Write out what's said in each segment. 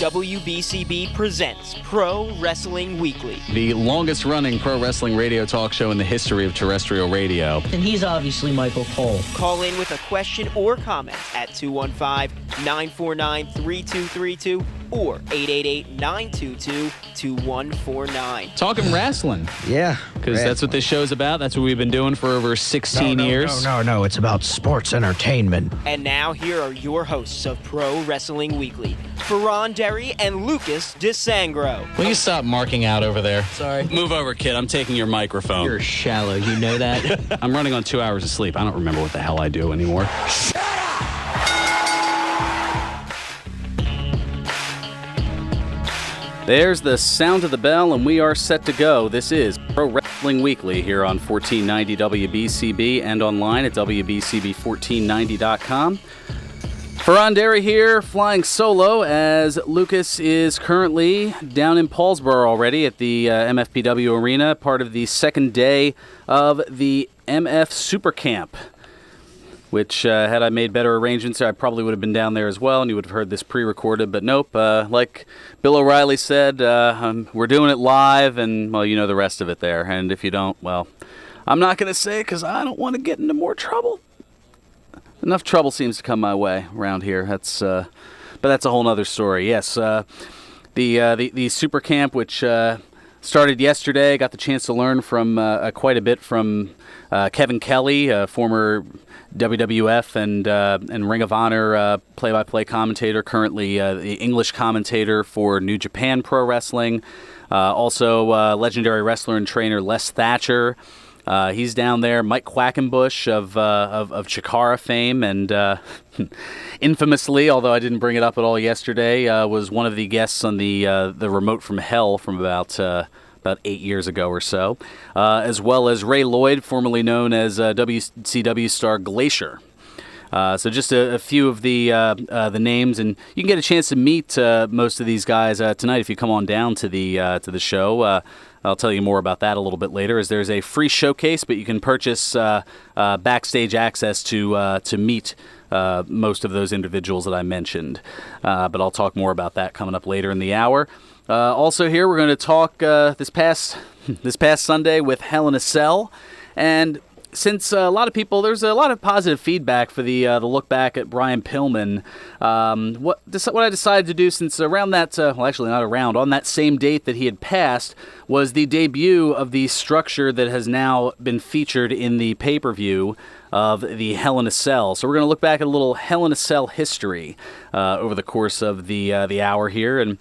WBCB presents Pro Wrestling Weekly, the longest-running pro wrestling radio talk show in the history of terrestrial radio. And he's obviously Michael Cole. Call in with a question or comment at 215-949-3232 or 888-922-2149. Talking wrestling. Yeah. Because that's what this show's about. That's what we've been doing for over 16 years. No. It's about sports entertainment. And now here are your hosts of Pro Wrestling Weekly, Fearon and Lucas DeSangro. Will you stop marking out over there? Sorry. Move over, kid. I'm taking your microphone. You're shallow, you know that? I'm running on 2 hours of sleep. I don't remember what the hell I do anymore. Shut up! There's the sound of the bell, and we are set to go. This is Pro Wrestling Weekly here on 1490 WBCB and online at WBCB1490.com. Fearon here, flying solo, as Lucas is currently down in Paulsboro already at the MFPW Arena, part of the second day of the MF Super Camp, which, had I made better arrangements, I probably would have been down there as well, and you would have heard this pre-recorded, but nope. Like Bill O'Reilly said, we're doing it live, and, well, you know the rest of it there, and if you don't, well, I'm not going to say it because I don't want to get into more trouble. Enough trouble seems to come my way around here. But that's a whole other story. Yes, the Super Camp, which started yesterday, got the chance to learn from quite a bit from Kevin Kelly, former WWF and Ring of Honor play-by-play commentator, currently the English commentator for New Japan Pro Wrestling. Also, legendary wrestler and trainer Les Thatcher. He's down there. Mike Quackenbush of Chikara fame, and infamously, although I didn't bring it up at all yesterday, was one of the guests on the Remote from Hell from about 8 years ago or so, as well as Ray Lloyd, formerly known as WCW star Glacier. So just a few of the names, and you can get a chance to meet most of these guys tonight if you come on down to the show. I'll tell you more about that a little bit later, as there's a free showcase, but you can purchase backstage access to meet most of those individuals that I mentioned. But I'll talk more about that coming up later in the hour. Also here, we're going to talk this past Sunday with Hell in a Cell, and since a lot of people, there's a lot of positive feedback for the look back at Brian Pillman. What I decided to do, since around that, on that same date that he had passed, was the debut of the structure that has now been featured in the pay-per-view of the Hell in a Cell. So we're going to look back at a little Hell in a Cell history over the course of the hour here, and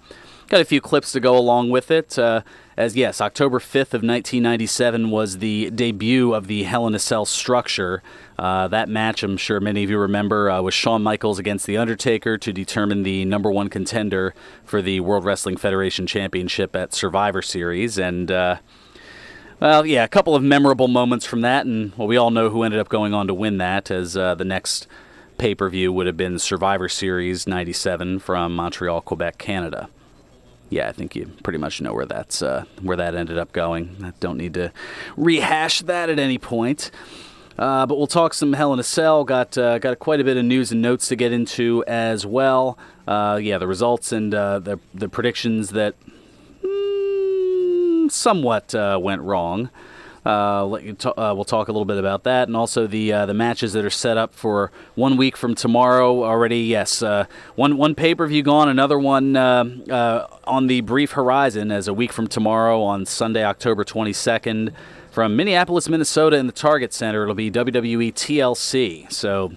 got a few clips to go along with it. October 5th of 1997 was the debut of the Hell in a Cell structure. That match, I'm sure many of you remember, was Shawn Michaels against The Undertaker to determine the number one contender for the World Wrestling Federation Championship at Survivor Series. And, a couple of memorable moments from that, and we all know who ended up going on to win that, as the next pay-per-view would have been Survivor Series 97 from Montreal, Quebec, Canada. Yeah, I think you pretty much know where that ended up going. I don't need to rehash that at any point. But we'll talk some Hell in a Cell. Got quite a bit of news and notes to get into as well. The results and the predictions that somewhat went wrong. We'll talk a little bit about that, and also the matches that are set up for 1 week from tomorrow already. Yes, one pay-per-view gone, another one on the brief horizon, as a week from tomorrow on Sunday, October 22nd, from Minneapolis, Minnesota, in the Target Center. It'll be WWE TLC. So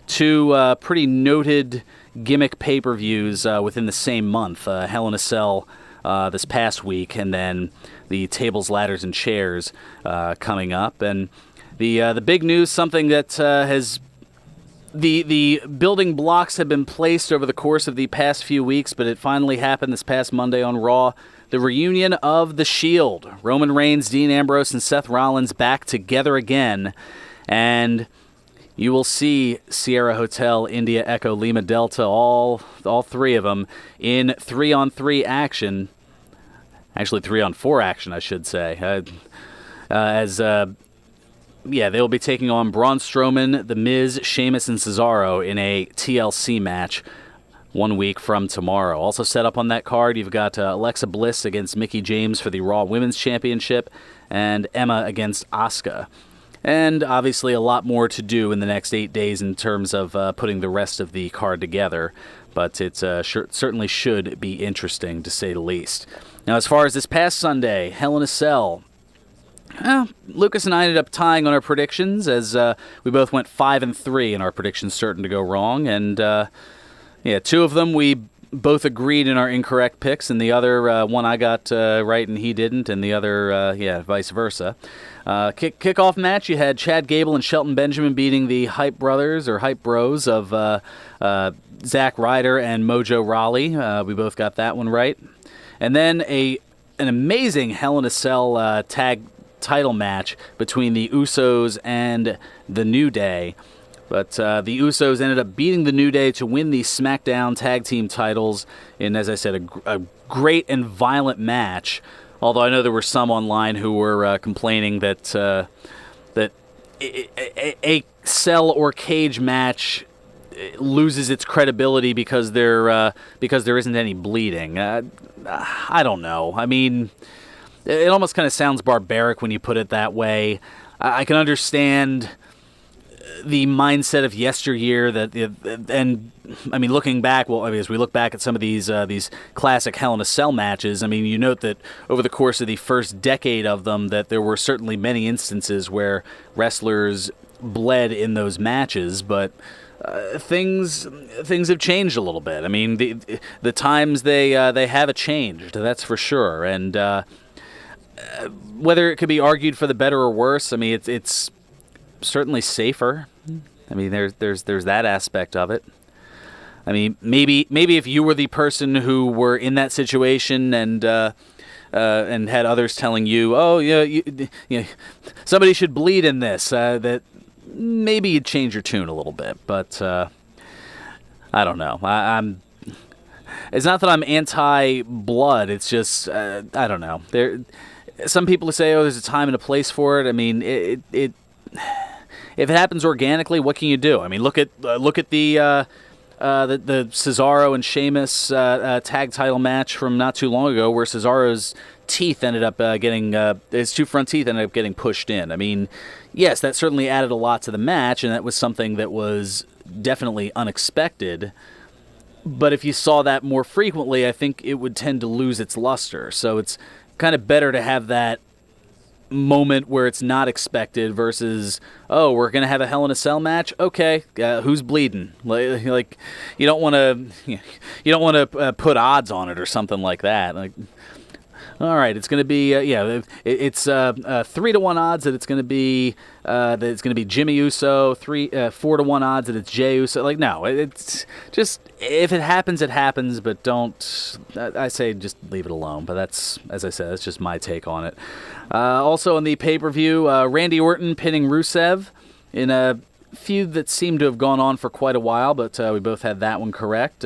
two pretty noted gimmick pay-per-views within the same month. Hell in a Cell this past week, and then the Tables, Ladders, and Chairs coming up. And the big news, something that has the building blocks have been placed over the course of the past few weeks, but it finally happened this past Monday on Raw. The reunion of The Shield. Roman Reigns, Dean Ambrose, and Seth Rollins back together again. And you will see Sierra Hotel, India Echo, Lima Delta, all three of them in 3-on-3 action. Actually, 3-on-4 action, I should say. They'll be taking on Braun Strowman, The Miz, Sheamus, and Cesaro in a TLC match. 1 week from tomorrow. Also set up on that card, you've got Alexa Bliss against Mickie James for the Raw Women's Championship, and Emma against Asuka. And obviously a lot more to do in the next 8 days in terms of putting the rest of the card together, but it certainly should be interesting, to say the least. Now, as far as this past Sunday, Hell in a Cell, Lucas and I ended up tying on our predictions, as we both went 5-3, and our predictions starting to go wrong. And two of them we both agreed in our incorrect picks, and the other one I got right and he didn't, and the other vice versa. Kickoff match, you had Chad Gable and Shelton Benjamin beating the Hype Brothers or Hype Bros of Zack Ryder and Mojo Rawley. We both got that one right. And then an amazing Hell in a Cell tag title match between the Usos and the New Day. But the Usos ended up beating the New Day to win the SmackDown tag team titles in, as I said, a great and violent match. Although I know there were some online who were complaining that a cell or cage match loses its credibility because there isn't any bleeding. I don't know. I mean, it almost kind of sounds barbaric when you put it that way. I can understand the mindset of yesteryear and I mean, looking back, as we look back at some of these classic Hell in a Cell matches, I mean, you note that over the course of the first decade of them, that there were certainly many instances where wrestlers bled in those matches, but things have changed a little bit. I mean, the times they have changed, that's for sure. And whether it could be argued for the better or worse, I mean, it's certainly safer. I mean, there's that aspect of it. I mean, maybe if you were the person who were in that situation and had others telling you, oh yeah, somebody should bleed in this, that maybe you'd change your tune a little bit. But I don't know. It's not that I'm anti-blood. It's just I don't know. Some people say, oh, there's a time and a place for it. I mean, it if it happens organically, what can you do? I mean, look at the Cesaro and Sheamus tag title match from not too long ago, where Cesaro's teeth ended up his two front teeth ended up getting pushed in. I mean, yes, that certainly added a lot to the match, and that was something that was definitely unexpected. But if you saw that more frequently, I think it would tend to lose its luster. So it's kind of better to have that moment where it's not expected versus, oh, we're going to have a Hell in a Cell match? Okay, who's bleeding? Like you don't want to put odds on it or something like that. Like, all right, it's going to be it's 3-1 odds that it's going to be Jimmy Uso, 4-1 odds that it's Jey Uso. Like, no, it's just, if it happens, it happens, but don't. I say just leave it alone. But that's, as I said, that's just my take on it. Also on the pay-per-view, Randy Orton pinning Rusev in a feud that seemed to have gone on for quite a while, but we both had that one correct.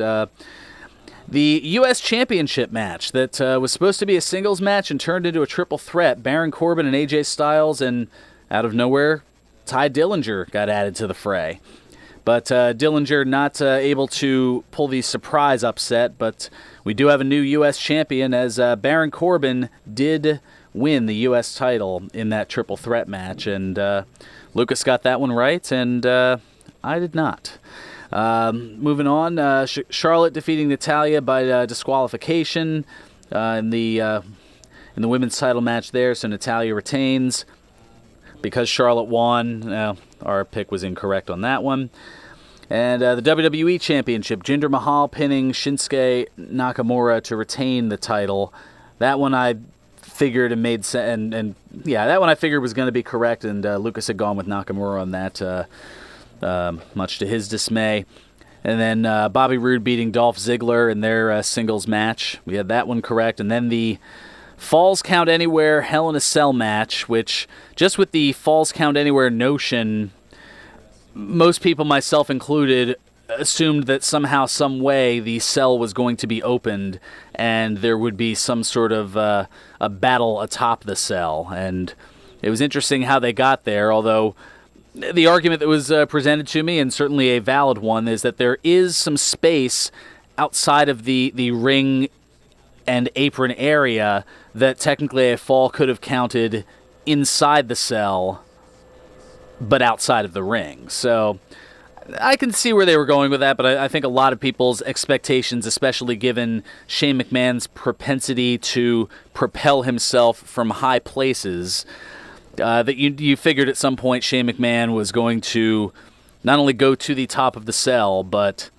The U.S. Championship match that was supposed to be a singles match and turned into a triple threat. Baron Corbin and AJ Styles, and out of nowhere, Ty Dillinger got added to the fray. But Dillinger not able to pull the surprise upset, but we do have a new U.S. champion, as Baron Corbin did win the U.S. title in that triple threat match. And Lucas got that one right, and I did not. Moving on, Charlotte defeating Natalya by disqualification in the women's title match there, so Natalya retains. Because Charlotte won, our pick was incorrect on that one. And the WWE Championship, Jinder Mahal pinning Shinsuke Nakamura to retain the title. That one I figured and made sense, and that one I figured was going to be correct, and Lucas had gone with Nakamura on that. Much to his dismay. And then Bobby Roode beating Dolph Ziggler in their singles match. We had that one correct. And then the Falls Count Anywhere Hell in a Cell match, which, just with the Falls Count Anywhere notion, most people, myself included, assumed that somehow, some way, the cell was going to be opened and there would be some sort of a battle atop the cell. And it was interesting how they got there, although the argument that was presented to me, and certainly a valid one, is that there is some space outside of the ring and apron area, that technically a fall could have counted inside the cell, but outside of the ring. So I can see where they were going with that, but I think a lot of people's expectations, especially given Shane McMahon's propensity to propel himself from high places, that you figured at some point Shane McMahon was going to not only go to the top of the cell, but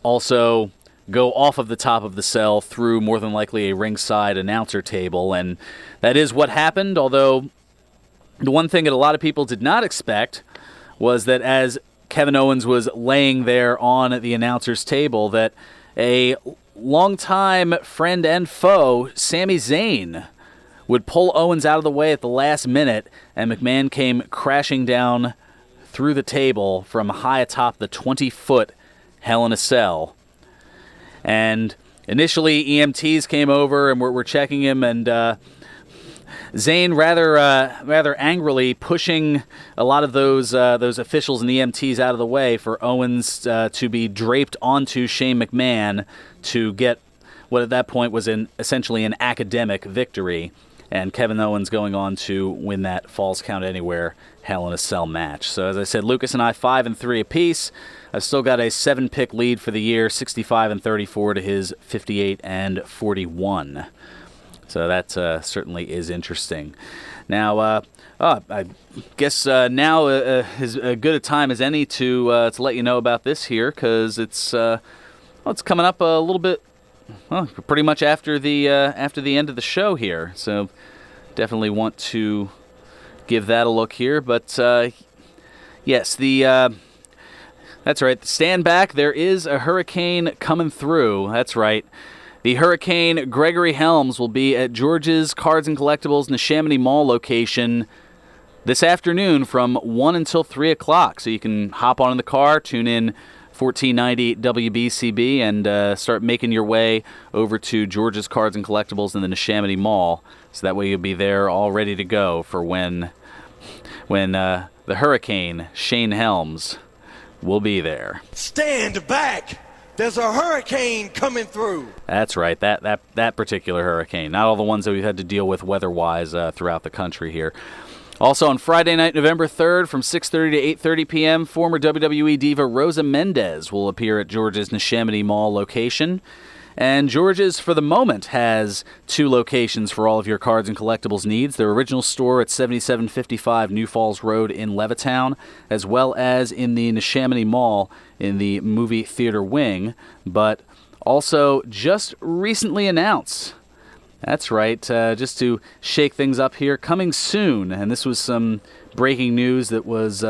also go off of the top of the cell through more than likely a ringside announcer table. And that is what happened, although the one thing that a lot of people did not expect was that as Kevin Owens was laying there on the announcer's table, that a longtime friend and foe, Sami Zayn, would pull Owens out of the way at the last minute, and McMahon came crashing down through the table from high atop the 20-foot Hell in a Cell. And initially, EMTs came over and were checking him, and Zayn rather angrily pushing a lot of those officials and EMTs out of the way for Owens to be draped onto Shane McMahon to get what at that point was essentially an academic victory, and Kevin Owens going on to win that Falls Count Anywhere Hell in a Cell match. So as I said, Lucas and I 5-3 apiece. I've still got a 7-pick lead for the year, 65-34 to his 58-41. So that certainly is interesting. Now, I guess now is as good a time as any to let you know about this here, because it's coming up a little bit, pretty much after the end of the show here. So definitely want to give that a look here. But yes, that's right. Stand back. There is a hurricane coming through. That's right. The Hurricane Gregory Helms will be at George's Cards and Collectibles Neshaminy Mall location this afternoon from 1 until 3 o'clock. So you can hop on in the car, tune in 1490 WBCB, and start making your way over to George's Cards and Collectibles in the Neshaminy Mall. So that way you'll be there all ready to go for when the Hurricane, Shane Helms, will be there. Stand back! There's a hurricane coming through. That's right, that particular hurricane. Not all the ones that we've had to deal with weather-wise throughout the country here. Also on Friday night, November 3rd, from 6:30 to 8:30 p.m., former WWE diva Rosa Mendez will appear at George's Neshaminy Mall location. And George's, for the moment, has 2 locations for all of your cards and collectibles needs. Their original store at 7755 New Falls Road in Levittown, as well as in the Neshaminy Mall in the movie theater wing, but also just recently announced. That's right, just to shake things up here, coming soon, and this was some breaking news that was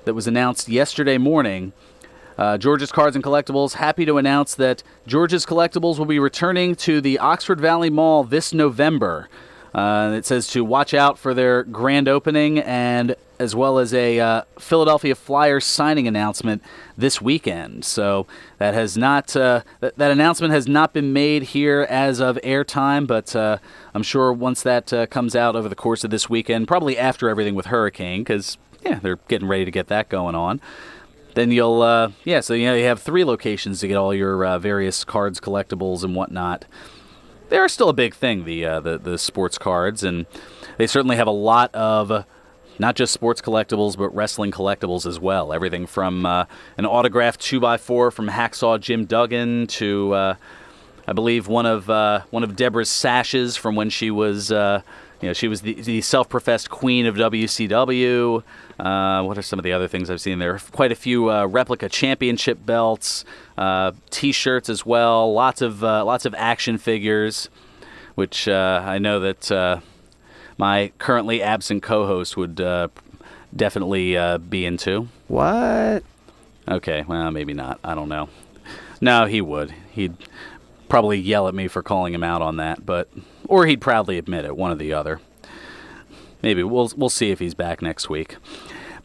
announced yesterday morning. George's Cards and Collectibles happy to announce that George's Collectibles will be returning to the Oxford Valley Mall this November. It says to watch out for their grand opening, and as well as a Philadelphia Flyers signing announcement this weekend. So that has not that announcement has not been made here as of airtime, but I'm sure once that comes out over the course of this weekend, probably after everything with Hurricane, because they're getting ready to get that going on. Then you'll, so you have 3 locations to get all your various cards, collectibles, and whatnot. They are still a big thing, the sports cards, and they certainly have a lot of not just sports collectibles, but wrestling collectibles as well. Everything from an autographed 2x4 from Hacksaw Jim Duggan to, I believe, one of Deborah's sashes from when she was, she was the self-professed queen of WCW. What are some of the other things I've seen there? Quite a few replica championship belts, T-shirts as well. Lots of action figures, which I know that my currently absent co-host would definitely be into. What? Okay, well, maybe not. I don't know. No, he would. He'd probably yell at me for calling him out on that, or he'd proudly admit it, one or the other. Maybe we'll see if he's back next week.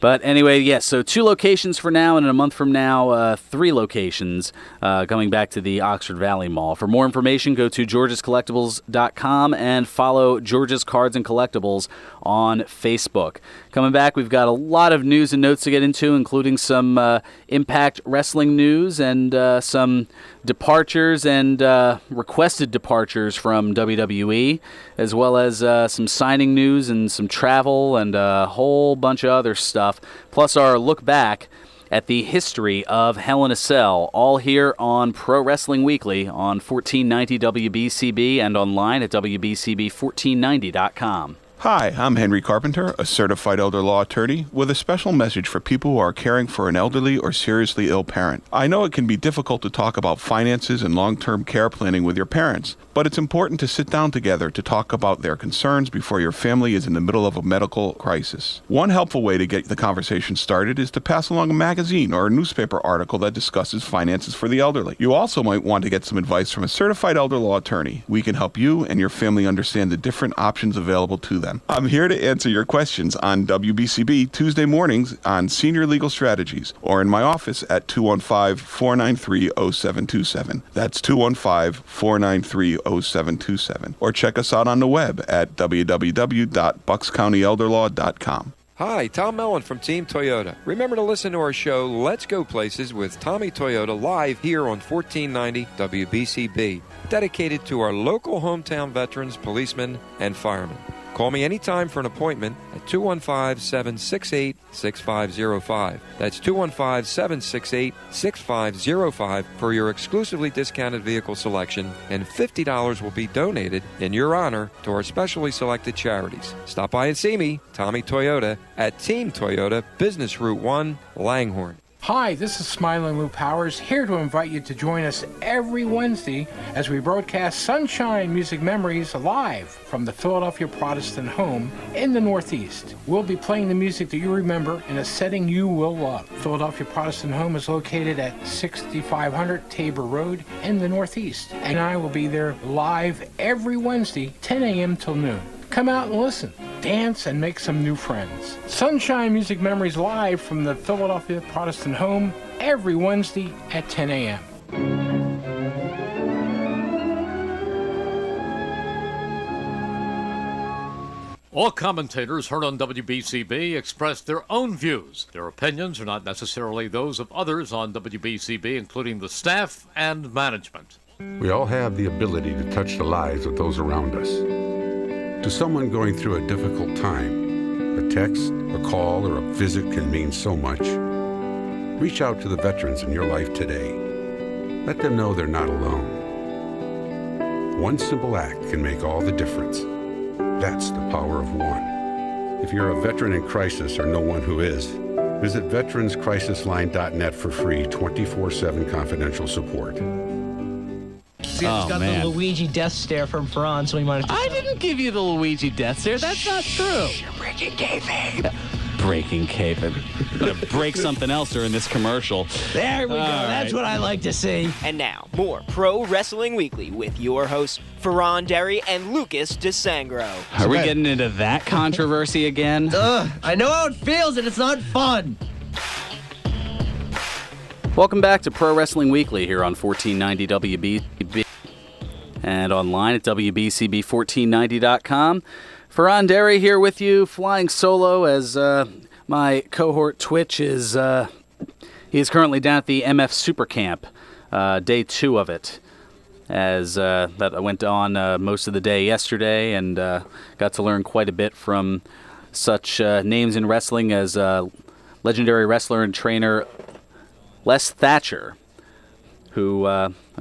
But anyway, yes, so 2 locations for now, and in a month from now, 3 locations coming back to the Oxford Valley Mall. For more information, go to georgescollectibles.com and follow George's Cards and Collectibles on Facebook. Coming back, we've got a lot of news and notes to get into, including some Impact Wrestling news and some departures and requested departures from WWE, as well as some signing news and some travel and a whole bunch of other stuff, plus our look back at the history of Hell in a Cell, all here on Pro Wrestling Weekly on 1490 WBCB and online at WBCB1490.com. Hi, I'm Henry Carpenter, a certified elder law attorney, with a special message for people who are caring for an elderly or seriously ill parent. I know it can be difficult to talk about finances and long-term care planning with your parents, but it's important to sit down together to talk about their concerns before your family is in the middle of a medical crisis. One helpful way to get the conversation started is to pass along a magazine or a newspaper article that discusses finances for the elderly. You also might want to get some advice from a certified elder law attorney. We can help you and your family understand the different options available to them. I'm here to answer your questions on WBCB Tuesday mornings on Senior Legal Strategies or in my office at 215-493-0727. That's 215-493-0727. Or check us out on the web at www.buckscountyelderlaw.com. Hi, Tom Mellon from Team Toyota. Remember to listen to our show, Let's Go Places with Tommy Toyota, live here on 1490 WBCB, dedicated to our local hometown veterans, policemen, and firemen. Call me anytime for an appointment at 215-768-6505. That's 215-768-6505 for your exclusively discounted vehicle selection, and $50 will be donated in your honor to our specially selected charities. Stop by and see me, Tommy Toyota, at Team Toyota, Business Route 1, Langhorne. Hi, this is Smiling Lou Powers, here to invite you to join us every Wednesday as we broadcast Sunshine Music Memories live from the Philadelphia Protestant Home in the Northeast. We'll be playing the music that you remember in a setting you will love. Philadelphia Protestant Home is located at 6500 Tabor Road in the Northeast, and I will be there live every Wednesday, 10 a.m. till noon. Come out and listen, dance, and make some new friends. Sunshine Music Memories live from the Philadelphia Protestant Home every Wednesday at 10 a.m. All commentators heard on WBCB express their own views. Their opinions are not necessarily those of others on WBCB, including the staff and management. We all have the ability to touch the lives of those around us. To someone going through a difficult time, a text, a call, or a visit can mean so much. Reach out to the veterans in your life today. Let them know they're not alone. One simple act can make all the difference. That's the power of one. If you're a veteran in crisis or know one who is, visit veteranscrisisline.net for free 24/7 confidential support. See, it's got the Luigi death stare from Fearon, so we might have to... I didn't give you the Luigi death stare. That's not true. You're breaking kayfabe. Breaking kayfabe. Gonna break something else during this commercial. There we go. That's what I like to see. And now, more Pro Wrestling Weekly with your hosts, Fearon Derry and Lucas DeSangro. Are we getting into that controversy again? I know how it feels, and it's not fun. Welcome back to Pro Wrestling Weekly here on 1490 WBCB and online at WBCB1490.com. Fearon Derry here with you, flying solo as my cohort Twitch is he is currently down at the MF Super Camp, day 2 of it, as that went on most of the day yesterday, and got to learn quite a bit from such names in wrestling as legendary wrestler and trainer Les Thatcher, who,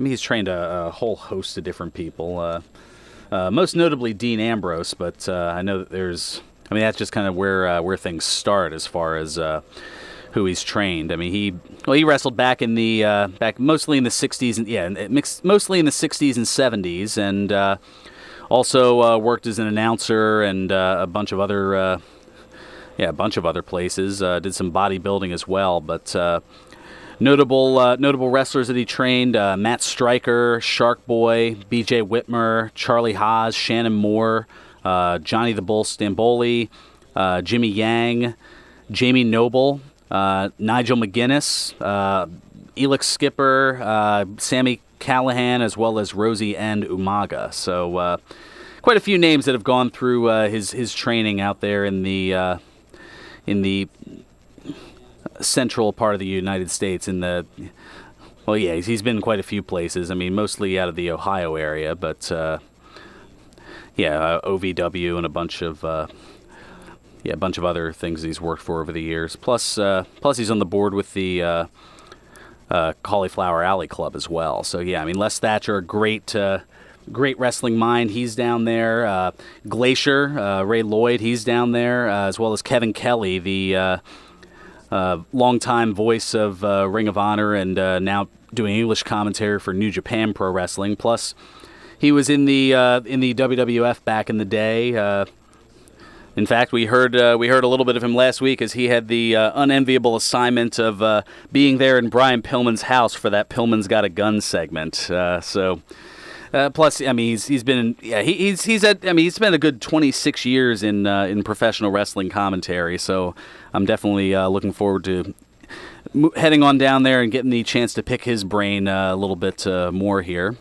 he's trained a whole host of different people, most notably Dean Ambrose, but I know that that's just kind of where things start as far as who he's trained. I mean, he wrestled back in the, mostly in the 60s, and mostly in the 60s and 70s, and also worked as an announcer and a bunch of other places, did some bodybuilding as well, but Notable wrestlers that he trained, Matt Stryker, Shark Boy, B.J. Whitmer, Charlie Haas, Shannon Moore, Johnny the Bull Stamboli, Jimmy Yang, Jamie Noble, Nigel McGuinness, Elix Skipper, Sammy Callahan, as well as Rosie and Umaga. So quite a few names that have gone through his training out there in the central part of the United States. He's been quite a few places. I mean, mostly out of the Ohio area, but OVW and a bunch of other things he's worked for over the years. Plus he's on the board with the Cauliflower Alley Club as well. So yeah, I mean, Les Thatcher, a great wrestling mind. He's down there. Glacier, Ray Lloyd, he's down there, as well as Kevin Kelly, the longtime voice of Ring of Honor and now doing English commentary for New Japan Pro Wrestling. Plus, he was in the WWF back in the day. In fact, we heard a little bit of him last week as he had the unenviable assignment of being there in Brian Pillman's house for that Pillman's Got a Gun segment. Plus, I mean, he's spent a good 26 years in professional wrestling commentary. So I'm definitely looking forward to heading on down there and getting the chance to pick his brain a little bit more here.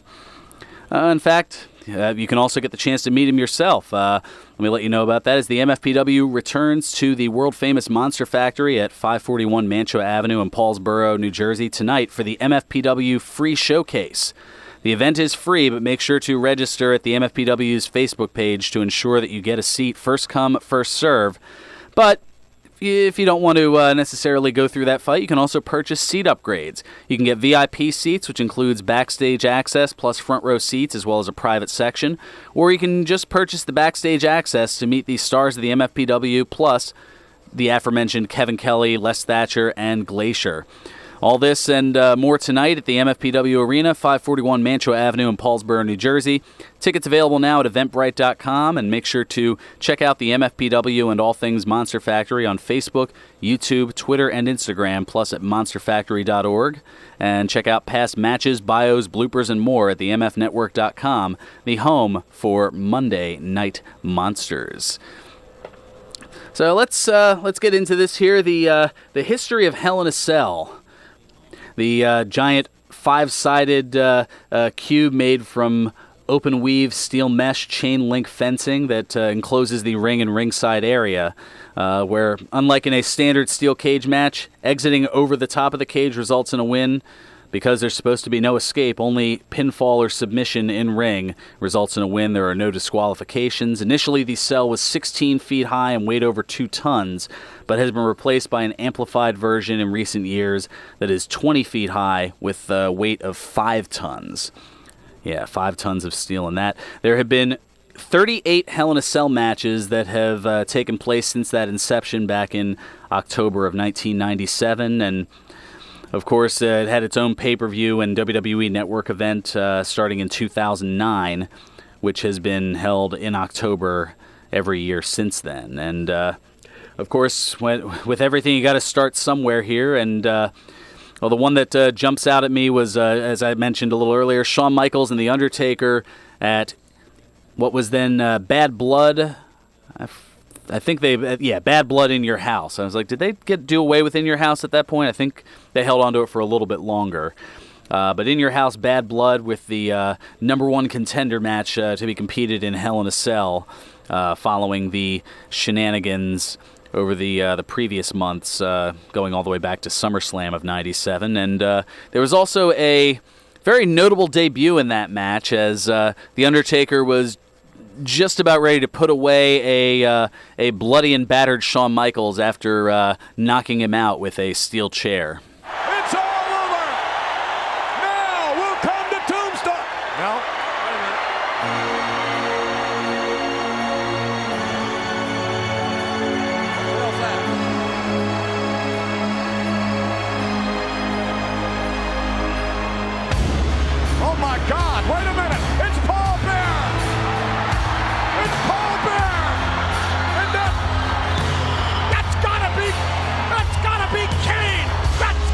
In fact, you can also get the chance to meet him yourself. Let me let you know about that as the MFPW returns to the world-famous Monster Factory at 541 Mantua Avenue in Paulsboro, New Jersey tonight for the MFPW Free Showcase. The event is free, but make sure to register at the MFPW's Facebook page to ensure that you get a seat. First come, first serve. But if you don't want to necessarily go through that fight, you can also purchase seat upgrades. You can get VIP seats, which includes backstage access plus front row seats, as well as a private section. Or you can just purchase the backstage access to meet the stars of the MFPW, plus the aforementioned Kevin Kelly, Les Thatcher, and Glacier. All this and more tonight at the MFPW Arena, 541 Mantua Avenue in Paulsboro, New Jersey. Tickets available now at eventbrite.com, and make sure to check out the MFPW and all things Monster Factory on Facebook, YouTube, Twitter, and Instagram, plus at monsterfactory.org. And check out past matches, bios, bloopers, and more at the mfnetwork.com, the home for Monday Night Monsters. So let's get into this here, the history of Hell in a Cell. The giant five-sided cube made from open weave steel mesh chain link fencing that encloses the ring and ringside area, where, unlike in a standard steel cage match, exiting over the top of the cage results in a win. Because there's supposed to be no escape, only pinfall or submission in ring results in a win. There are no disqualifications. Initially, the cell was 16 feet high and weighed over 2 tons, but has been replaced by an amplified version in recent years that is 20 feet high with a weight of 5 tons. Yeah, 5 tons of steel in that. There have been 38 Hell in a Cell matches that have taken place since that inception back in October of 1997, and of course, it had its own pay-per-view and WWE Network event starting in 2009, which has been held in October every year since then. And, of course, with everything, you got to start somewhere here. And, the one that jumps out at me was, as I mentioned a little earlier, Shawn Michaels and The Undertaker at what was then Bad Blood. I think Bad Blood in Your House. I was like, did they do away with In Your House at that point? I think they held on to it for a little bit longer. But In Your House, Bad Blood with the number one contender match to be competed in Hell in a Cell following the shenanigans over the previous months, going all the way back to SummerSlam of '97. And there was also a very notable debut in that match as The Undertaker was just about ready to put away a bloody and battered Shawn Michaels after knocking him out with a steel chair. It's all over. Now we'll come to Tombstone. No, wait a minute. What else happened? Oh my God! Wait a minute! It's Paul Bear. It's Paul Bear! And that's gotta be Kane! That's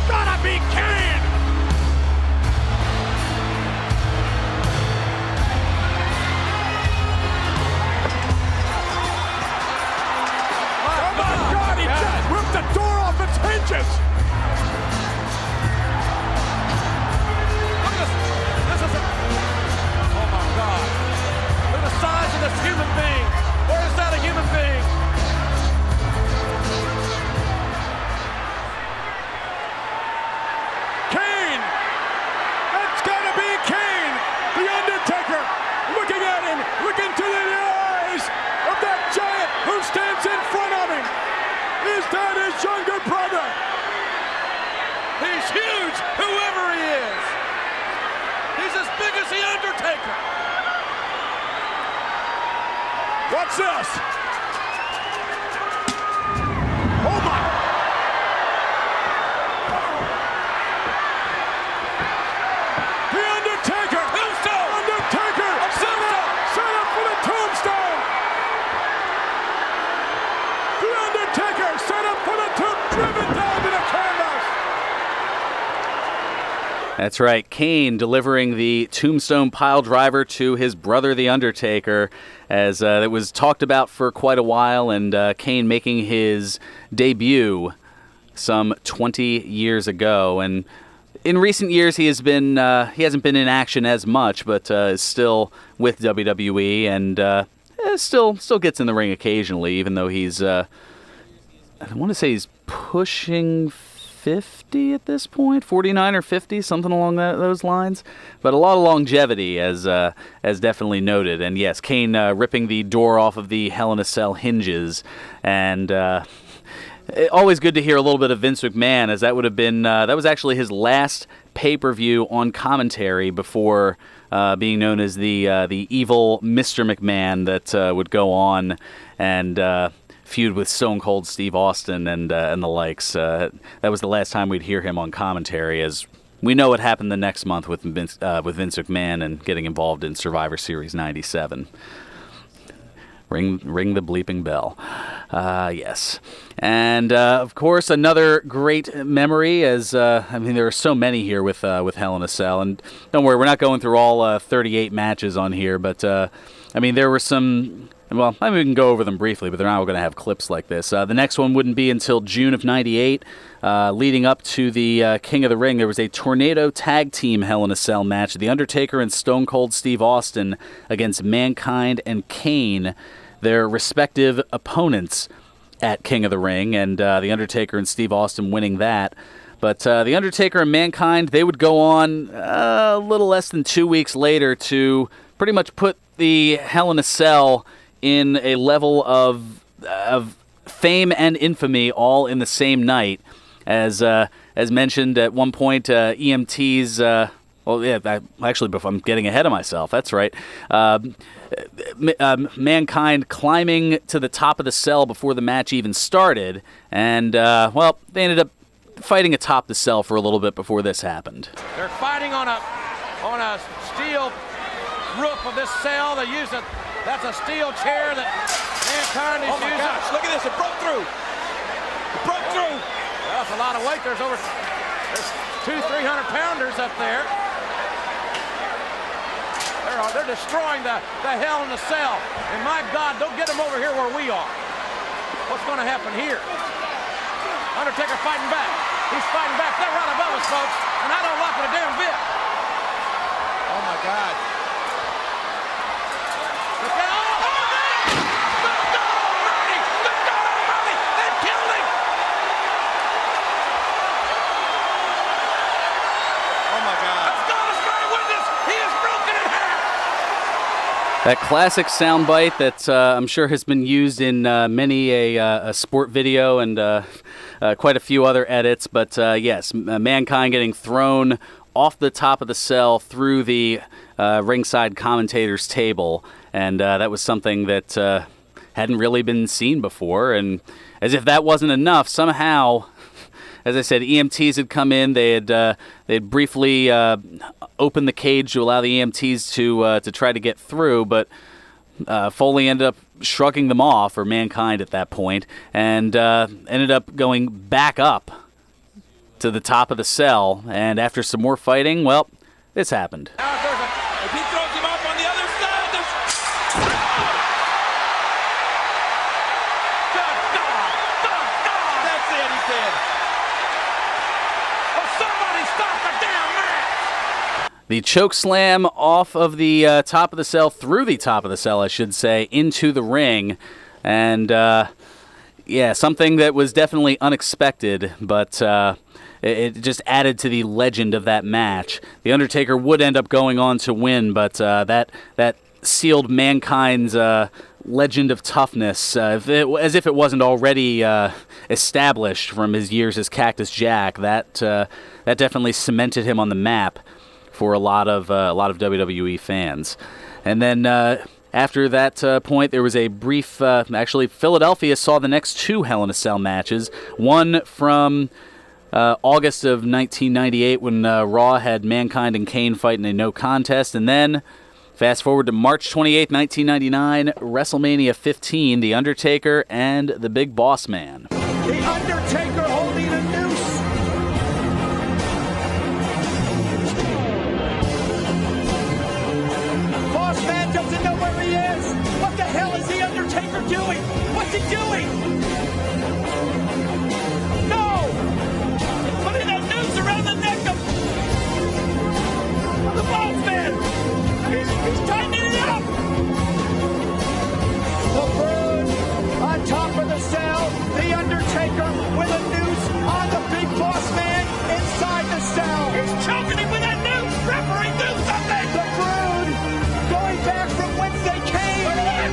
stand his younger brother. He's huge, whoever he is. He's as big as The Undertaker. What's this? Oh my! The Undertaker! Tombstone! Undertaker! Set up for the tombstone! The Undertaker set up for the driven down to the canvas! That's right, Kane delivering the tombstone pile driver to his brother, The Undertaker, as it was talked about for quite a while, and Kane making his debut some 20 years ago. And in recent years, he hasn't been in action as much, but is still with WWE, and still gets in the ring occasionally, even though he's, I want to say he's pushing 50 at this point, 49 or 50, something along those lines. But a lot of longevity, as definitely noted. And yes, Kane ripping the door off of the Hell in a Cell hinges, and always good to hear a little bit of Vince McMahon, as that would have been that was actually his last pay-per-view on commentary before being known as the evil Mr. McMahon that would go on and feud with Stone Cold Steve Austin and the likes. That was the last time we'd hear him on commentary, as we know what happened the next month with Vince McMahon and getting involved in Survivor Series 97. Ring the bleeping bell. Yes. And, of course, another great memory, as, there are so many here with Hell in a Cell. And don't worry, we're not going through all 38 matches on here, but, there were some... Well, we can go over them briefly, but they're not going to have clips like this. The next one wouldn't be until June of '98. Leading up to the King of the Ring, there was a Tornado Tag Team Hell in a Cell match. The Undertaker and Stone Cold Steve Austin against Mankind and Kane, their respective opponents at King of the Ring, and The Undertaker and Steve Austin winning that. But The Undertaker and Mankind, they would go on a little less than 2 weeks later to pretty much put the Hell in a Cell in a level of fame and infamy all in the same night. As mentioned at one point, EMTs... before I'm getting ahead of myself, that's right. Mankind climbing to the top of the cell before the match even started, and, they ended up fighting atop the cell for a little bit before this happened. They're fighting on a steel roof of this cell. They use it. That's a steel chair that Mankind is using. Oh my gosh, look at this, it broke through. It broke through. Well, that's a lot of weight. There's 200-300 pounders up there. They're destroying the Hell in the Cell. And my God, don't get them over here where we are. What's going to happen here? Undertaker fighting back. He's fighting back. They're right above us, folks. And I don't like it a damn bit. Oh my God. That classic soundbite that I'm sure has been used in many a sport video and quite a few other edits. But yes, Mankind getting thrown off the top of the cell through the ringside commentator's table. And that was something that hadn't really been seen before. And as if that wasn't enough, somehow... As I said, EMTs had come in. They had briefly opened the cage to allow the EMTs to try to get through, but Foley ended up shrugging them off, or Mankind at that point, and ended up going back up to the top of the cell. And after some more fighting, well, this happened. If he throws him up on the other side, that's it, he said. Somebody stop the damn match! The choke slam off of the top of the cell, through the top of the cell, I should say, into the ring. And, something that was definitely unexpected, but it just added to the legend of that match. The Undertaker would end up going on to win, but that sealed Mankind's legend of toughness, as if it wasn't already established from his years as Cactus Jack. That definitely cemented him on the map for a lot of WWE fans. And then after that point, there was a brief. Actually, Philadelphia saw the next two Hell in a Cell matches. One from August of 1998 when Raw had Mankind and Kane fighting a no contest, and then fast forward to March 28, 1999, WrestleMania 15, The Undertaker and the Big Boss Man. The Undertaker holding a noose. Boss man doesn't know where he is. What the hell is the Undertaker doing? What's he doing? No! Putting that noose around the neck of the boss man. He's tightening it up. The Brood on top of the cell. The Undertaker with a noose on the Big Boss Man inside the cell. He's choking him with that noose. Referee, do something. The Brood going back from whence they came. Look at that.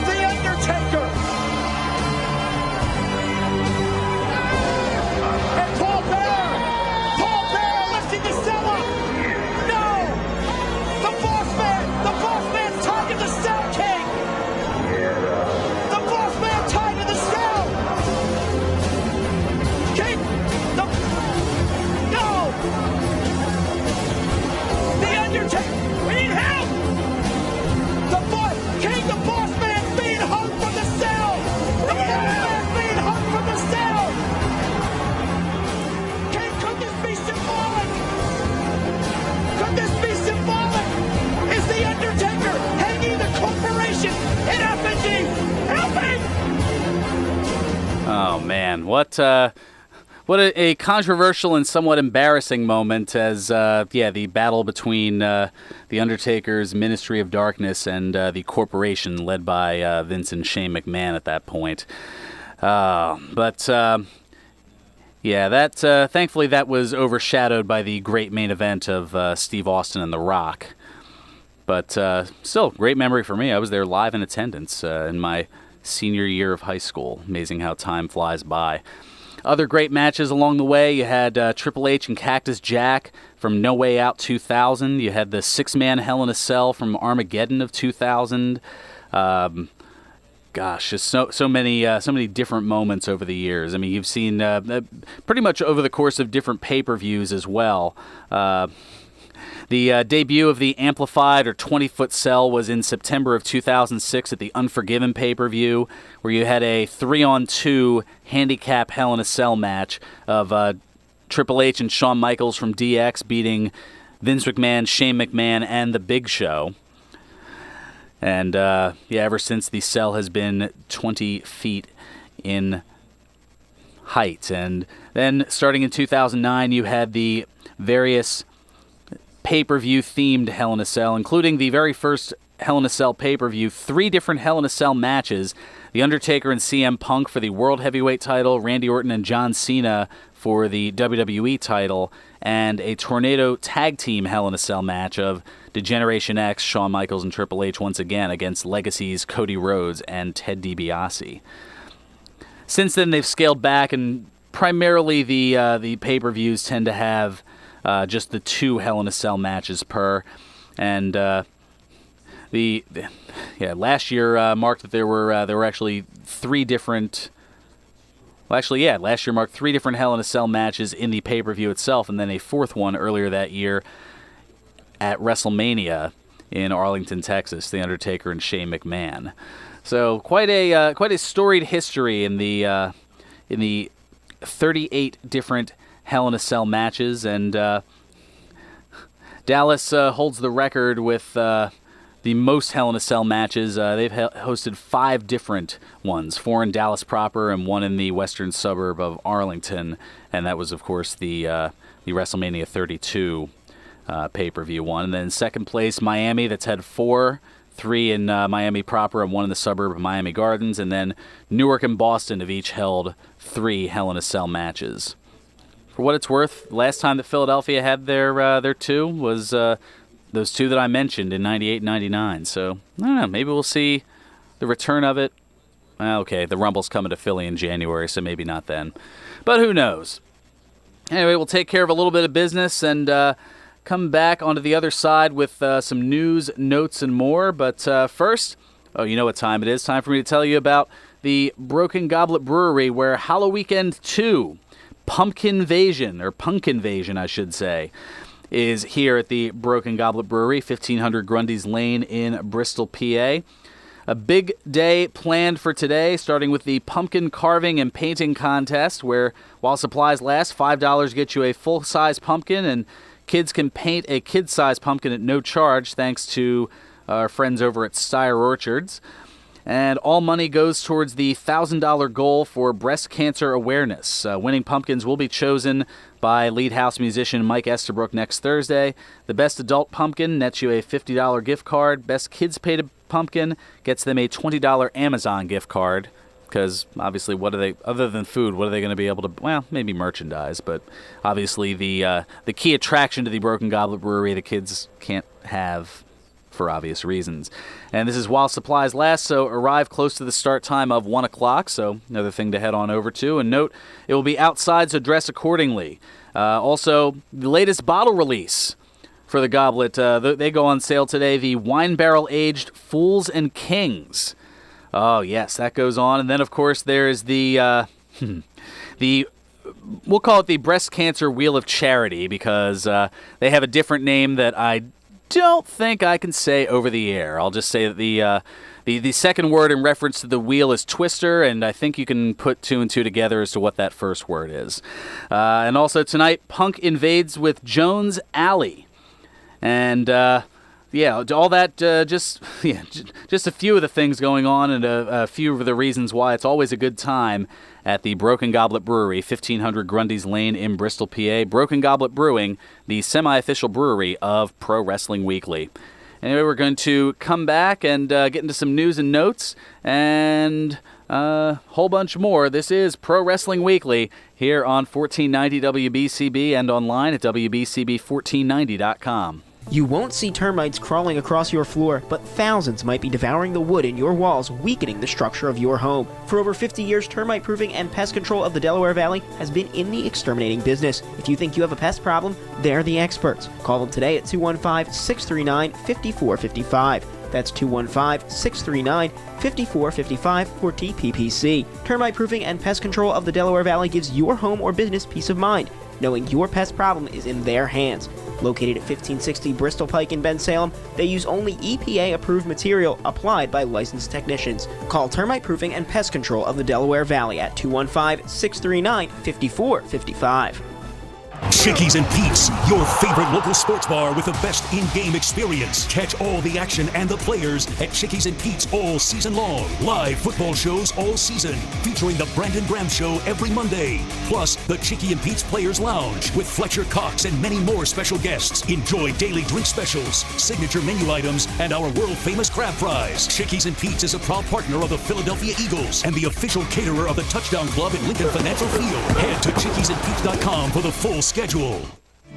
The Undertaker. And Paul Bearer lifting the cell up. No. The Boss Man tied to the cell, King. The Boss Man tied to the cell. King, no. The Undertaker, we need help. The Boss Man's being hung from the cell. The Boss Man's being hung from the cell. King, could this be symbolic? Could this be symbolic? Is the Undertaker hanging the corporation in effigy? Help me! Oh man, what a controversial and somewhat embarrassing moment as the battle between the Undertaker's Ministry of Darkness and the corporation led by Vince and Shane McMahon at that point. Thankfully that was overshadowed by the great main event of Steve Austin and The Rock. But still, great memory for me. I was there live in attendance in my senior year of high school. Amazing how time flies by. Other great matches along the way. You had Triple H and Cactus Jack from No Way Out 2000. You had the six-man Hell in a Cell from Armageddon of 2000. Just so many different moments over the years. I mean, you've seen pretty much over the course of different pay-per-views as well. The debut of the Amplified or 20-foot cell was in September of 2006 at the Unforgiven pay-per-view, where you had a 3-on-2 handicap Hell in a Cell match of Triple H and Shawn Michaels from DX beating Vince McMahon, Shane McMahon, and The Big Show. And ever since, the cell has been 20 feet in height. And then starting in 2009, you had the various pay-per-view themed Hell in a Cell, including the very first Hell in a Cell pay-per-view, 3 different Hell in a Cell matches, The Undertaker and CM Punk for the World Heavyweight title, Randy Orton and John Cena for the WWE title, and a Tornado Tag Team Hell in a Cell match of Degeneration X, Shawn Michaels and Triple H once again against Legacy's Cody Rhodes and Ted DiBiase. Since then, they've scaled back, and primarily the pay-per-views tend to have just the 2 Hell in a Cell matches per, and last year marked that there were actually 3 different. Well, actually, last year marked 3 different Hell in a Cell matches in the pay-per-view itself, and then a 4th one earlier that year at WrestleMania in Arlington, Texas, The Undertaker and Shane McMahon. So quite a storied history in the 38 different Hell in a Cell matches, and Dallas holds the record with the most Hell in a Cell matches. They've hosted 5 different ones, 4 in Dallas proper and 1 in the western suburb of Arlington, and that was, of course, the WrestleMania 32 pay-per-view one. And then second place, Miami, that's had 4, 3 in Miami proper and 1 in the suburb of Miami Gardens, and then Newark and Boston have each held 3 Hell in a Cell matches. For what it's worth, last time that Philadelphia had their 2 was the those two that I mentioned in 98 and 99. So, I don't know. Maybe we'll see the return of it. Okay, the Rumble's coming to Philly in January, so maybe not then. But who knows? Anyway, we'll take care of a little bit of business and come back onto the other side with some news, notes, and more. But first, you know what time it is. Time for me to tell you about the Broken Goblet Brewery, where Halloween 2, Pumpkin Invasion, I should say, is here at the Broken Goblet Brewery, 1500 Grundy's Lane in Bristol, PA. A big day planned for today, starting with the pumpkin carving and painting contest, where while supplies last, $5 gets you a full-size pumpkin, and kids can paint a kid-size pumpkin at no charge, thanks to our friends over at Steyer Orchards. And all money goes towards the $1,000 goal for breast cancer awareness. Winning pumpkins will be chosen by lead house musician Mike Estabrook next Thursday. The best adult pumpkin nets you a $50 gift card. Best kids painted pumpkin gets them a $20 Amazon gift card. Because obviously, what are they, other than food, what are they going to be able to, well, maybe merchandise, but obviously the key attraction to the Broken Goblet Brewery the kids can't have for obvious reasons. And this is while supplies last, so arrive close to the start time of 1 o'clock, so another thing to head on over to. And note, it will be outside, so dress accordingly. Also, the latest bottle release for the Goblet, they go on sale today, the Wine Barrel Aged Fools and Kings. Oh, yes, that goes on. And then, of course, there's we'll call it the Breast Cancer Wheel of Charity, because they have a different name that I don't think I can say over the air. I'll just say that the second word in reference to the wheel is twister, and I think you can put two and two together as to what that first word is. And also tonight, Punk invades with Jones Alley. And all that, just a few of the things going on, and a few of the reasons why it's always a good time at the Broken Goblet Brewery, 1500 Grundy's Lane in Bristol, PA. Broken Goblet Brewing, the semi-official brewery of Pro Wrestling Weekly. Anyway, we're going to come back and get into some news and notes and a whole bunch more. This is Pro Wrestling Weekly here on 1490 WBCB and online at WBCB1490.com. You won't see termites crawling across your floor, but thousands might be devouring the wood in your walls, weakening the structure of your home. For over 50 years, Termite Proofing and Pest Control of the Delaware Valley has been in the exterminating business. If you think you have a pest problem, they're the experts. Call them today at 215-639-5455. That's 215-639-5455 for TPPC. Termite Proofing and Pest Control of the Delaware Valley gives your home or business peace of mind, knowing your pest problem is in their hands. Located at 1560 Bristol Pike in Bensalem, they use only EPA-approved material applied by licensed technicians. Call Termite Proofing and Pest Control of the Delaware Valley at 215-639-5455. Chickies and Pete's, your favorite local sports bar with the best in-game experience. Catch all the action and the players at Chickies and Pete's all season long. Live football shows all season, featuring the Brandon Graham Show every Monday. Plus, the Chickie and Pete's Players Lounge with Fletcher Cox and many more special guests. Enjoy daily drink specials, signature menu items, and our world-famous crab fries. Chickies and Pete's is a proud partner of the Philadelphia Eagles and the official caterer of the Touchdown Club at Lincoln Financial Field. Head to chickiesandpete's.com for the full schedule.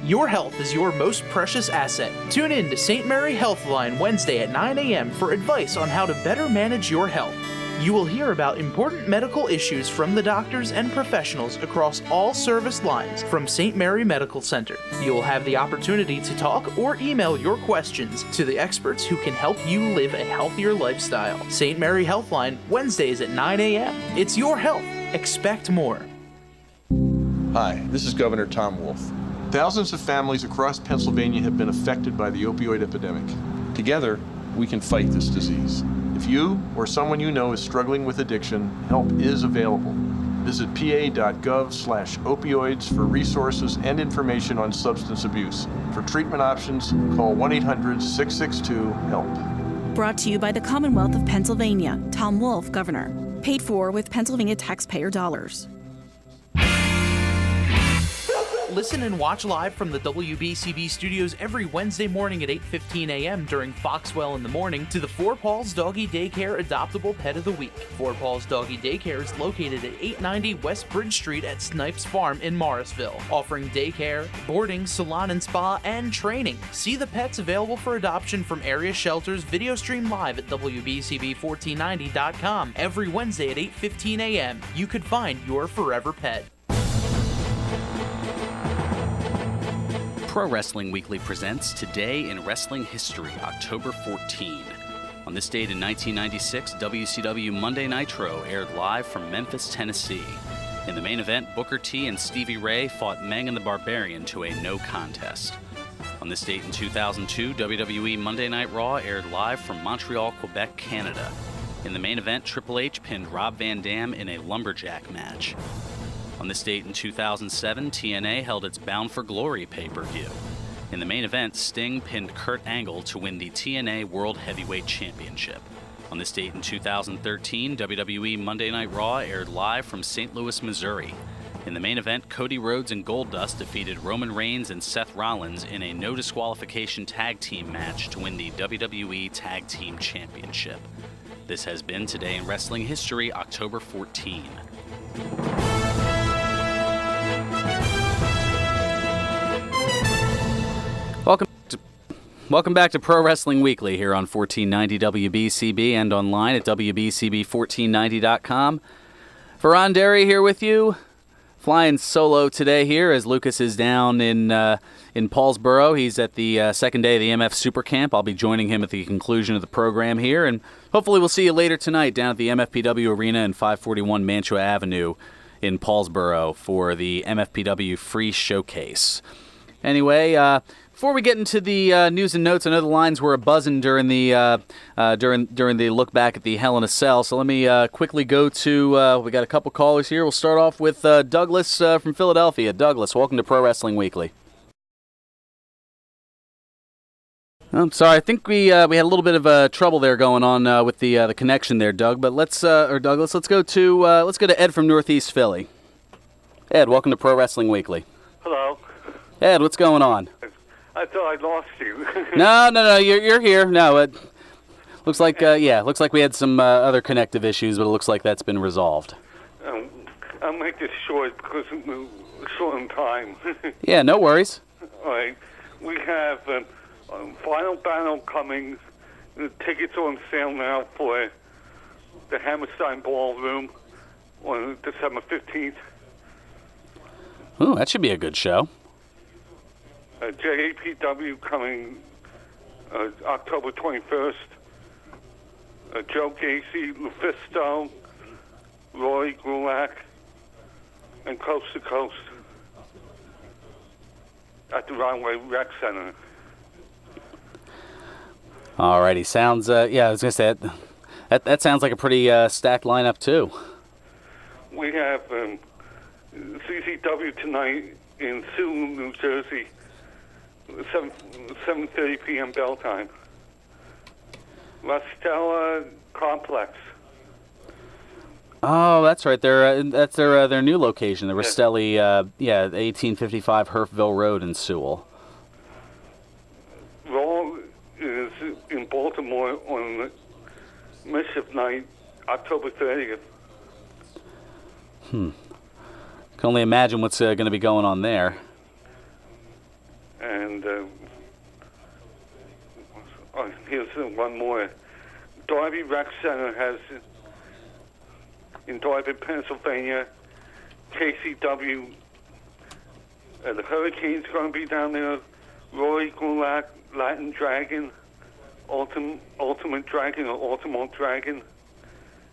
Your health is your most precious asset. Tune in to St. Mary Healthline Wednesday at 9 a.m. for advice on how to better manage your health. You will hear about important medical issues from the doctors and professionals across all service lines from St. Mary Medical Center. You will have the opportunity to talk or email your questions to the experts who can help you live a healthier lifestyle. St. Mary Healthline Wednesdays at 9 a.m. It's your health. Expect more. Hi, this is Governor Tom Wolf. Thousands of families across Pennsylvania have been affected by the opioid epidemic. Together, we can fight this disease. If you or someone you know is struggling with addiction, help is available. Visit pa.gov/opioids for resources and information on substance abuse. For treatment options, call 1-800-662-HELP. Brought to you by the Commonwealth of Pennsylvania. Tom Wolf, Governor. Paid for with Pennsylvania taxpayer dollars. Listen and watch live from the WBCB studios every Wednesday morning at 8:15 a.m. during Foxwell in the Morning to the Four Paws Doggy Daycare Adoptable Pet of the Week. Four Paws Doggy Daycare is located at 890 West Bridge Street at Snipes Farm in Morrisville, offering daycare, boarding, salon and spa, and training. See the pets available for adoption from area shelters video stream live at WBCB1490.com every Wednesday at 8:15 a.m. You could find your forever pet. Pro Wrestling Weekly presents Today in Wrestling History, October 14. On this date in 1996, WCW Monday Nitro aired live from Memphis, Tennessee. In the main event, Booker T and Stevie Ray fought Meng and the Barbarian to a no contest. On this date in 2002, WWE Monday Night Raw aired live from Montreal, Quebec, Canada. In the main event, Triple H pinned Rob Van Dam in a lumberjack match. On this date in 2007, TNA held its Bound for Glory pay-per-view. In the main event, Sting pinned Kurt Angle to win the TNA World Heavyweight Championship. On this date in 2013, WWE Monday Night Raw aired live from St. Louis, Missouri. In the main event, Cody Rhodes and Goldust defeated Roman Reigns and Seth Rollins in a no disqualification tag team match to win the WWE Tag Team Championship. This has been Today in Wrestling History, October 14. Welcome back to Pro Wrestling Weekly here on 1490 WBCB and online at WBCB1490.com. Fearon Derry here with you, flying solo today here as Lucas is down in Paulsboro. He's at the second day of the MF Super Camp. I'll be joining him at the conclusion of the program here, and hopefully we'll see you later tonight down at the MFPW Arena in 541 Mantua Avenue in Paulsboro for the MFPW Free Showcase. Anyway, before we get into the news and notes, I know the lines were a-buzzing during the during the look back at the Hell in a Cell. So let me quickly go to. We got a couple callers here. We'll start off with Douglas from Philadelphia. Douglas, welcome to Pro Wrestling Weekly. I'm sorry. I think we had a little bit of trouble there going on with the connection there, Doug. But Douglas, let's go to Ed from Northeast Philly. Ed, welcome to Pro Wrestling Weekly. Hello. Ed, what's going on? I thought I lost you. No, you're here. No, it looks like looks like we had some other connective issues, but it looks like that's been resolved. I'll make this short because we're short on time. Yeah, no worries. All right, we have Final Battle coming. The tickets are on sale now for the Hammerstein Ballroom on December 15th. Ooh, that should be a good show. JAPW coming October 21st. Joe Gacy, Lufisto, Roy Gulak, and Coast to Coast at the Runway Rec Center. Alrighty, sounds I was gonna say that sounds like a pretty stacked lineup too. We have CCW tonight in Sewell, New Jersey. 7:30 p.m. bell time. La Stella Complex. Oh, that's right. That's their new location, the Rastelli, 1855 Herfville Road in Sewell. Raw is in Baltimore on Mischief Night, October 30th. Can only imagine what's going to be going on there. And here's one more. Darby Rec Center has, in Darby, Pennsylvania, KCW. The Hurricane's going to be down there. Roy Gulak, Latin Dragon, Ultimate Dragon or Ultimate Dragon,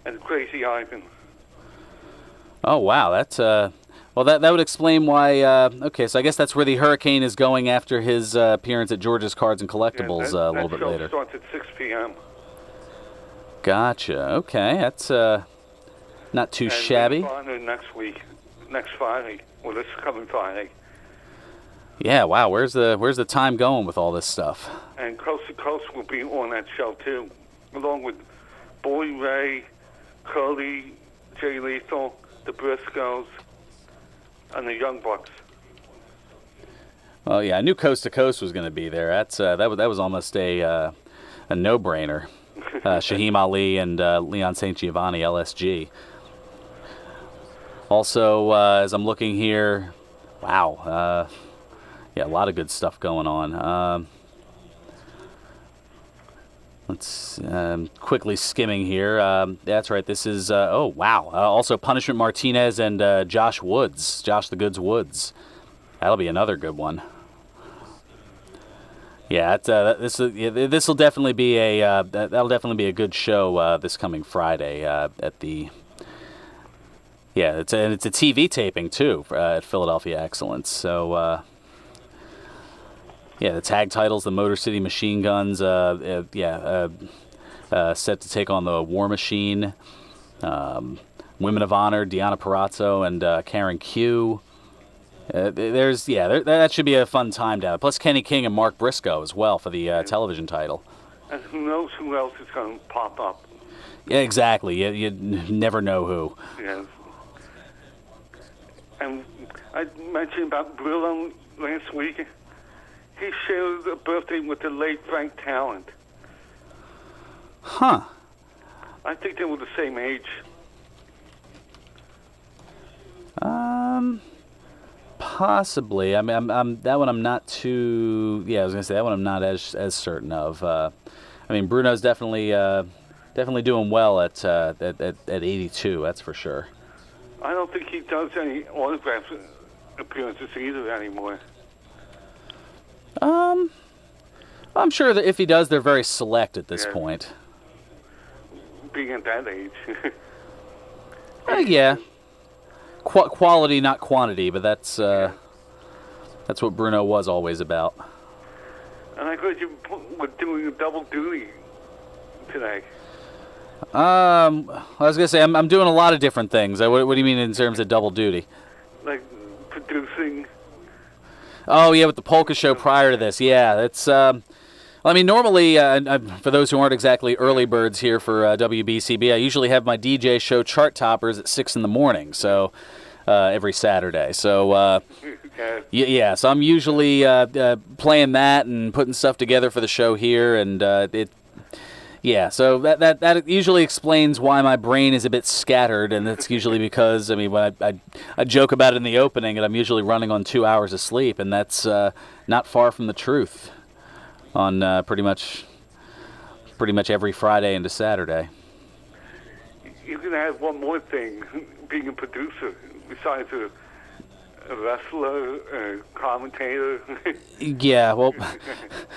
and Crazy Ivan. Oh, wow. That's well, that would explain why. Okay, so I guess that's where the Hurricane is going after his appearance at George's Cards and Collectibles a little bit later. That show starts at 6 p.m. Gotcha. Okay, that's not too shabby. Next Friday, well, this coming Friday. Yeah, wow. Where's the time going with all this stuff? And Coast to Coast will be on that show too, along with Bully Ray, Cody, Jay Lethal, the Briscoes, and the Young Bucks. Oh yeah, I knew Coast to Coast was going to be there. That was almost a no-brainer. Shaheem Ali and Leon St. Giovanni, LSG. Also, as I'm looking here, wow, yeah, a lot of good stuff going on. Let's quickly skimming here. That's right. This is oh wow. Also, Punishment Martinez and Josh the Goods Woods. That'll be another good one. Yeah, this will definitely be that'll definitely be a good show this coming Friday at the. Yeah, it's a TV taping too at Philadelphia Excellence. So yeah, the tag titles, the Motor City Machine Guns, set to take on the War Machine. Women of Honor, Deonna Purrazzo and Karen Q. That should be a fun time down. Plus Kenny King and Mark Briscoe as well for the television title. And who knows who else is going to pop up? Yeah, exactly. You never know who. Yes. And I mentioned about Bruno last week. He shared a birthday with the late Frank Talent. Huh. I think they were the same age. Possibly. I mean, I'm that one I'm not too. Yeah, I was gonna say that one I'm not as certain of. I mean, Bruno's definitely doing well at 82. That's for sure. I don't think he does any autograph appearances either anymore. I'm sure that if he does, they're very select at this point. Being at that age. Yeah. Quality, not quantity, but that's what Bruno was always about. And I heard you were doing a double duty today. I was gonna say I'm doing a lot of different things. What do you mean in terms of double duty? Like producing. Oh yeah, with the polka show prior to this. Yeah, that's. I mean, normally, for those who aren't exactly early birds here for WBCB, I usually have my DJ show Chart Toppers at 6 in the morning. So every Saturday. So yeah, so I'm usually playing that and putting stuff together for the show here, and yeah, so that usually explains why my brain is a bit scattered, and that's usually because, I mean, when I joke about it in the opening, and I'm usually running on 2 hours of sleep, and that's not far from the truth on pretty much every Friday into Saturday. You can add one more thing, being a producer, besides a wrestler, a commentator. Yeah, well,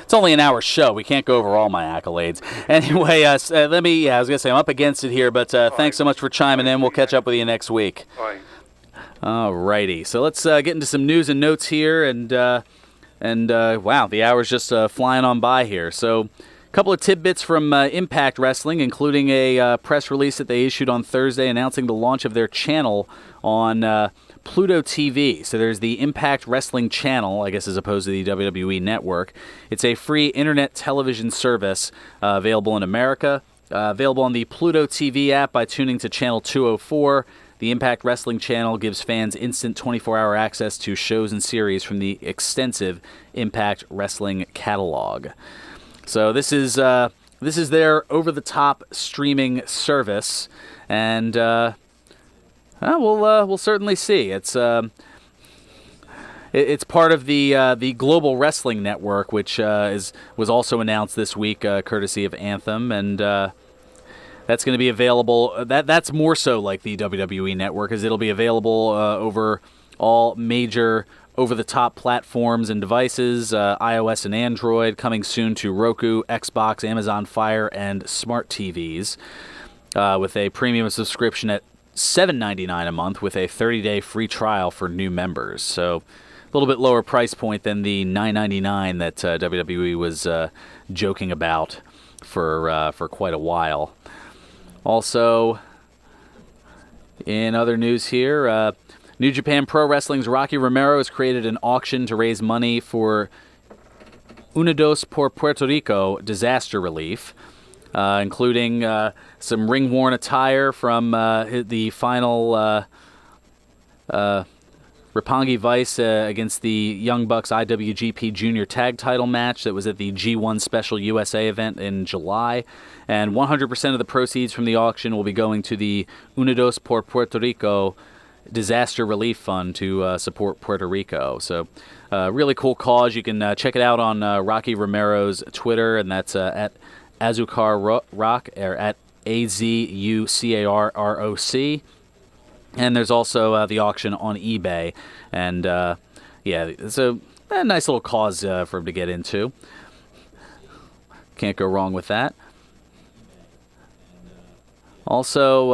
it's only an hour show. We can't go over all my accolades. Anyway, I was going to say, I'm up against it here, but thanks so much for chiming in. We'll catch up with you next week. All right. All righty. So let's get into some news and notes here. And wow, the hour's just flying on by here. So a couple of tidbits from Impact Wrestling, including a press release that they issued on Thursday announcing the launch of their channel on Pluto TV. So there's the Impact Wrestling channel, I guess, as opposed to the WWE Network. It's a free internet television service available in America, available on the Pluto TV app by tuning to channel 204. The Impact Wrestling channel gives fans instant 24-hour access to shows and series from the extensive Impact Wrestling catalog. So this is their over-the-top streaming service, and we'll certainly see. It's part of the Global Wrestling Network, which was also announced this week, courtesy of Anthem, and that's going to be available. That's more so like the WWE Network, as it'll be available over all major over-the-top platforms and devices, iOS and Android, coming soon to Roku, Xbox, Amazon Fire, and smart TVs, with a premium subscription at $7.99 a month with a 30-day free trial for new members. So a little bit lower price point than the $9.99 that WWE was joking about for quite a while. Also, in other news here, New Japan Pro Wrestling's Rocky Romero has created an auction to raise money for Unidos por Puerto Rico disaster relief, including some ring-worn attire from the final Roppongi Vice against the Young Bucks IWGP Junior Tag Title match that was at the G1 Special USA event in July. And 100% of the proceeds from the auction will be going to the Unidos por Puerto Rico Disaster Relief Fund to support Puerto Rico. So really cool cause. You can check it out on Rocky Romero's Twitter, and that's at Azucar Rock, or at AZUCARROC. And there's also the auction on eBay. And, it's a nice little cause for him to get into. Can't go wrong with that. Also,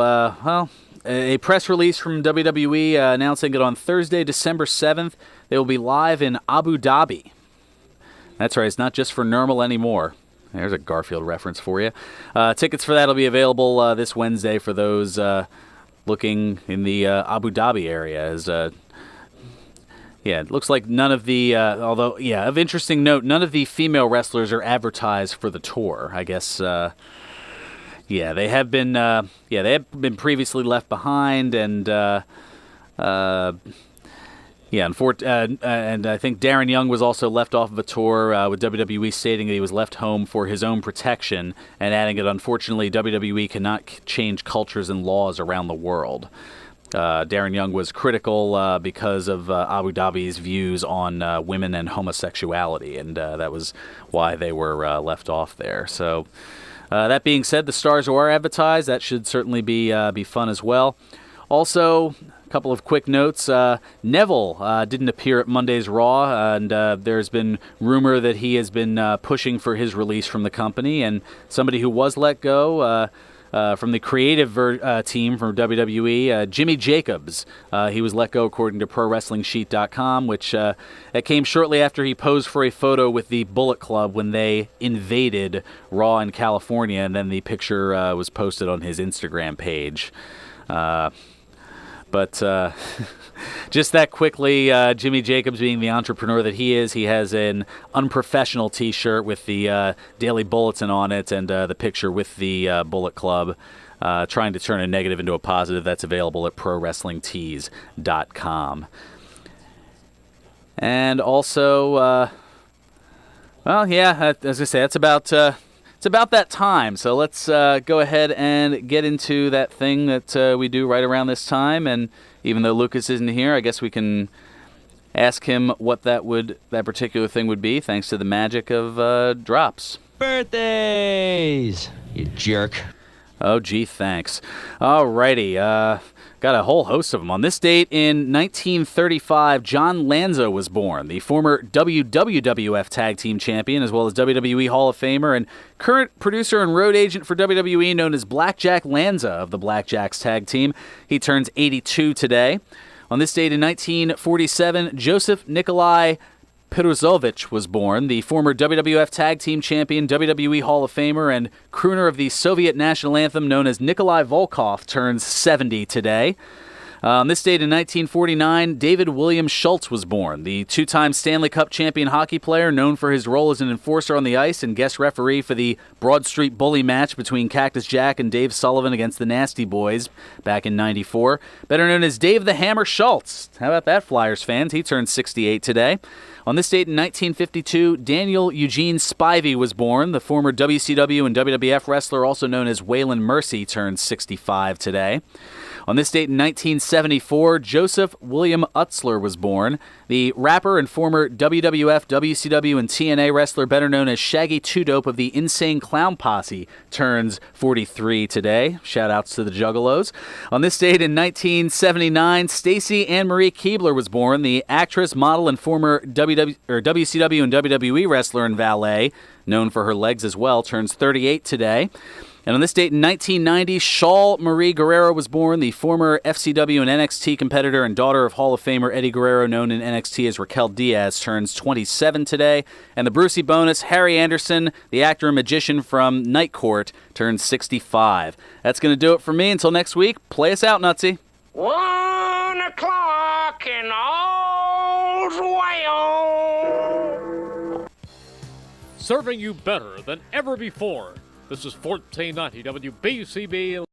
a press release from WWE announcing that on Thursday, December 7th, they will be live in Abu Dhabi. That's right, it's not just for Nurmal anymore. There's a Garfield reference for you. Tickets for that will be available this Wednesday for those looking in the Abu Dhabi area. It looks like none of the, of interesting note, none of the female wrestlers are advertised for the tour. I guess, they have been, they have been previously left behind, and and I think Darren Young was also left off of a tour with WWE stating that he was left home for his own protection, and adding that unfortunately WWE cannot change cultures and laws around the world. Darren Young was critical because of Abu Dhabi's views on women and homosexuality, and that was why they were left off there. So that being said, the stars who are advertised, that should certainly be fun as well. Also, a couple of quick notes. Neville didn't appear at Monday's Raw, and there's been rumor that he has been pushing for his release from the company. And somebody who was let go from the creative team from WWE, Jimmy Jacobs. He was let go according to ProWrestlingSheet.com, which it came shortly after he posed for a photo with the Bullet Club when they invaded Raw in California, and then the picture was posted on his Instagram page. But just that quickly, Jimmy Jacobs, being the entrepreneur that he is, he has an unprofessional T-shirt with the Daily Bulletin on it and the picture with the Bullet Club, trying to turn a negative into a positive. That's available at ProWrestlingTees.com. And also, as I say, it's about that time, so let's go ahead and get into that thing that we do right around this time. And even though Lucas isn't here, I guess we can ask him what that particular thing would be, thanks to the magic of drops. Birthdays, you jerk. Oh, gee, thanks. Alrighty, got a whole host of them. On this date in 1935, John Lanza was born, the former WWF Tag Team Champion, as well as WWE Hall of Famer, and current producer and road agent for WWE, known as Blackjack Lanza of the Blackjacks Tag Team. He turns 82 today. On this date in 1947, Joseph Nikolai Piruzovich was born, the former WWF Tag Team Champion, WWE Hall of Famer, and crooner of the Soviet national anthem known as Nikolai Volkov turns 70 today. On this date in 1949, David William Schultz was born, the two-time Stanley Cup champion hockey player known for his role as an enforcer on the ice and guest referee for the Broad Street Bully match between Cactus Jack and Dave Sullivan against the Nasty Boys back in '94. Better known as Dave the Hammer Schultz. How about that, Flyers fans? He turned 68 today. On this date in 1952, Daniel Eugene Spivey was born. The former WCW and WWF wrestler, also known as Waylon Mercy, turned 65 today. On this date in 1974, Joseph William Utzler was born. The rapper and former WWF, WCW, and TNA wrestler, better known as Shaggy Two Dope of the Insane Clown Posse, turns 43 today. Shout-outs to the Juggalos. On this date in 1979, Stacey Ann Marie Keebler was born. The actress, model, and former WCW and WWE wrestler and valet, known for her legs as well, turns 38 today. And on this date in 1990, Shaul Marie Guerrero was born. The former FCW and NXT competitor and daughter of Hall of Famer Eddie Guerrero, known in NXT as Raquel Diaz, turns 27 today. And the Brucey bonus, Harry Anderson, the actor and magician from Night Court, turns 65. That's going to do it for me. Until next week, play us out, Nutsy. 1 o'clock and all's well. Serving you better than ever before. This is 1490 WBCB.